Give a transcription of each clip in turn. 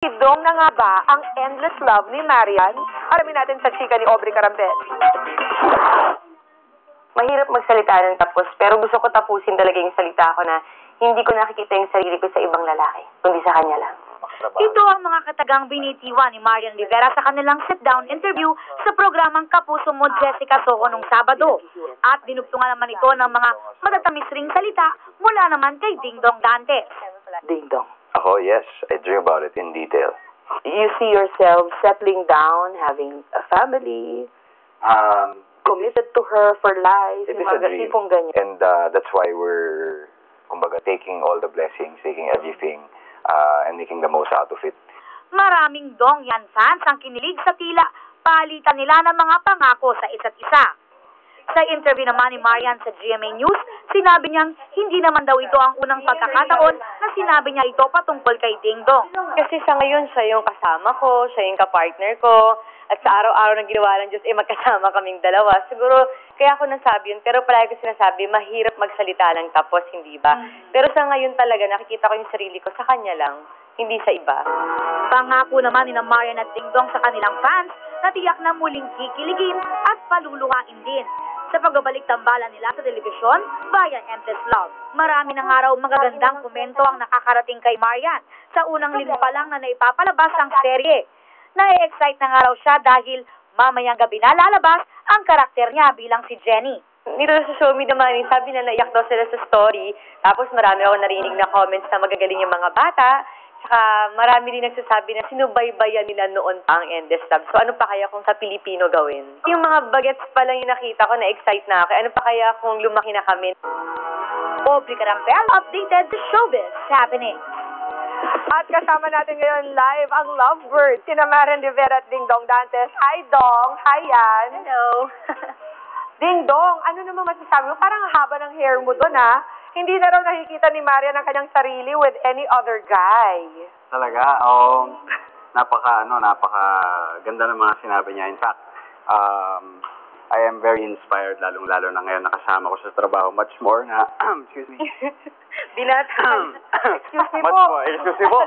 Dong na nga ba ang endless love ni Marian? Alamin natin sa chika ni Aubrey Carampel. Mahirap magsalita ng tapos, pero gusto ko tapusin talaga yung salita ko na hindi ko nakikita yung sarili ko sa ibang lalaki, kundi sa kanya lang. Ito ang mga katagang binitiwan ni Marian Rivera sa kanilang sit-down interview sa programang Kapuso Mo Jessica Soho nung Sabado. At dinugtungan naman ito ng mga matatamis ring salita mula naman kay Ding Dong Dantes. Ding Dong. Ako, yes. I dream about it in detail. You see yourself settling down, having a family, committed to her for life, It yung is a mga dream. tipong ganyan. And that's why we're, kumbaga, taking all the blessings, taking everything, and making the most out of it. Maraming Dong Yan fans ang kinilig sa tila palitan nila ng mga pangako sa isa't isa. Sa interview naman ni Marian sa GMA News, sinabi niyang hindi naman daw ito ang unang pagkakataon na sinabi niya ito patungkol kay Ding Dong. Kasi sa ngayon, siya yung kasama ko, siya yung kapartner ko, at sa araw-araw na ginawa ng Diyos, magkasama kaming dalawa. Siguro, kaya ako nasabi yun, pero palagi ko sinasabi, mahirap magsalita ng tapos, hindi ba? Pero sa ngayon talaga, nakikita ko yung sarili ko sa kanya lang, hindi sa iba. Pangako naman ni Marian at Ding Dong sa kanilang fans na tiyak na muling kikiligin at paluluhain din sa pagbabalik tambalan nila sa telebisyon via Endless Love. Marami ng araw magagandang komento ang nakakarating kay Marian sa unang linggo pa lang na naipapalabas ang serye. Na-excite na nga raw siya dahil mamayang gabi na lalabas ang karakter niya bilang si Jenny. Dito sa show me naman, sabi na naiyak daw sila sa story, tapos marami ako narinig na comments na magagaling yung mga bata, saka marami din nagsasabi na sinubaybayan nila noon ang Endless Love. So ano pa kaya kung sa Pilipino gawin? Yung mga bagets pa lang yung nakita ko, na-excite na ako. Ano pa kaya kung lumaki na kami? Aubrey Carampel, updated sa Showbiz Happening. At kasama natin ngayon live ang lovebird, sina Marian Rivera at Ding Dong Dantes. Hi, Dong. Hi, Yan. Hello. Ding Dong, ano naman masasabi mo? Parang ang haba ng hair mo doon, ha? Hindi na raw nakikita ni Marian ang kanyang sarili with any other guy. Talaga? Napaka ganda ng mga sinabi niya. In fact, I am very inspired, lalong-lalo na ngayon nakasama ko sa trabaho. Much more na, excuse me. Binata. Excuse me Much po. more, excuse me po.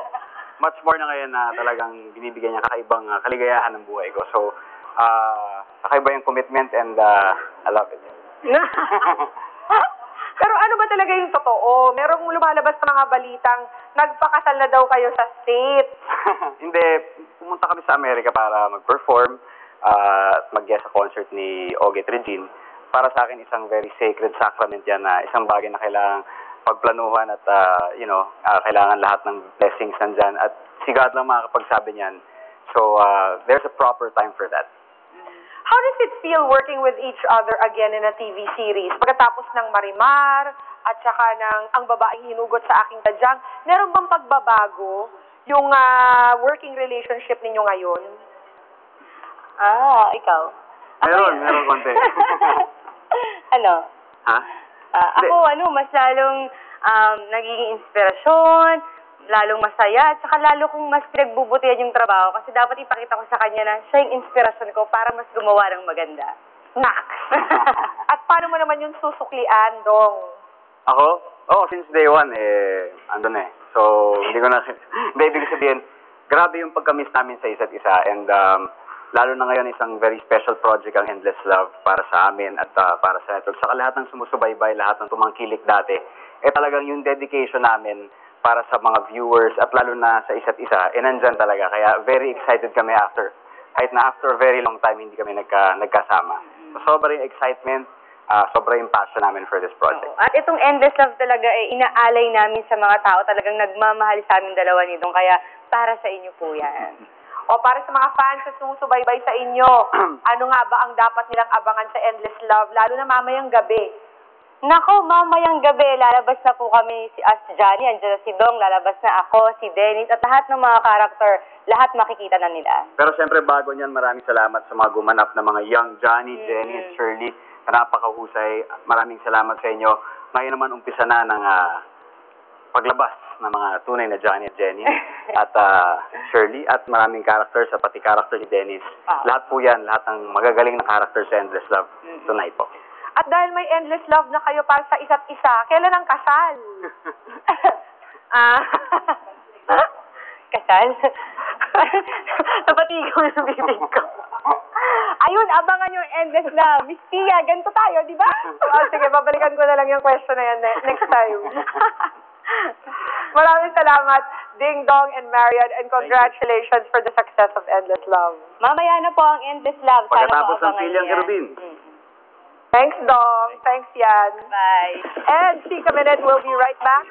Much more na ngayon na talagang binibigyan niya kakaibang kaligayahan ng buhay ko. So, kakaiba yung commitment and I love it. Pero ano ba talaga yung totoo? Merong lumalabas na mga balitang nagpakasal na daw kayo sa States. Hindi, pumunta kami sa Amerika para mag-perform at mag-guest sa concert ni Ogie Regine. Para sa akin, isang very sacred sacrament yan na isang bagay na kailangang pagplanuhan at, kailangan lahat ng blessings nandyan. At si God lang makakapagsabi niyan. So, there's a proper time for that. How does it feel working with each other again in a TV series? Pagkatapos ng Marimar at saka ng Ang Babaeng Hinugot sa Aking Tadyang, meron bang pagbabago yung working relationship ninyo ngayon? Ikaw. Meron konti. Ano? Ha? Ako, mas lalong nagiging inspirasyon, lalong masaya, at saka lalo kong mas pinagbubutihan yung trabaho kasi dapat ipakita ko sa kanya na siya yung inspirasyon ko para mas gumawa ng maganda. Nak! At paano mo naman yung susuklian, Dong? Ako? Since day one, andun eh. So, hindi ko na, hindi, ibig sabihin, grabe yung pagka-miss namin sa isa't isa and lalo na ngayon isang very special project ang Endless Love para sa amin at para sa network. Saka lahat ng sumusubaybay, lahat ng tumangkilik dati, talagang yung dedication namin para sa mga viewers at lalo na sa isa't isa, nandyan talaga. Kaya very excited kami after. Kahit na after a very long time, hindi kami nagkasama. So, sobra yung excitement, sobra yung passion namin for this project. At itong Endless Love talaga inaalay namin sa mga tao, talagang nagmamahal sa amin dalawa nitong, kaya para sa inyo po yan. O para sa mga fans na sumusubaybay sa inyo, ano nga ba ang dapat nilang abangan sa Endless Love, lalo na mamayang gabi? Nako, mamayang gabi, lalabas na po kami si Johnny, andyan na si Dong, lalabas na ako, si Dennis, at lahat ng mga karakter, lahat makikita na nila. Pero siyempre bago niyan, maraming salamat sa mga gumanap na mga young Johnny, Jenny, at Shirley, na napakahusay. Maraming salamat sa inyo. Ngayon naman umpisa na ng paglabas ng mga tunay na Johnny at Jenny at Shirley at maraming characters, pati character ni Dennis. Lahat po yan, lahat ng magagaling na characters sa Endless Love tonight po. At dahil may endless love na kayo para sa isa't isa, kailan ang kasal? Kasal? Napatigaw yung bibig ko. Ayun, abangan yung Endless Love. Miss Tia, ganito tayo, di ba? Sige, babalikan ko na lang yung question na yan next time. Maraming salamat, Ding Dong and Marian, and congratulations for the success of Endless Love. Mamaya na po ang Endless Love. Sana Pagkatapos po ng abangan Piliang niyo yan. Kerubin. Thanks, Dong. Thanks, Yan. Bye. And Chika Minute will be right back.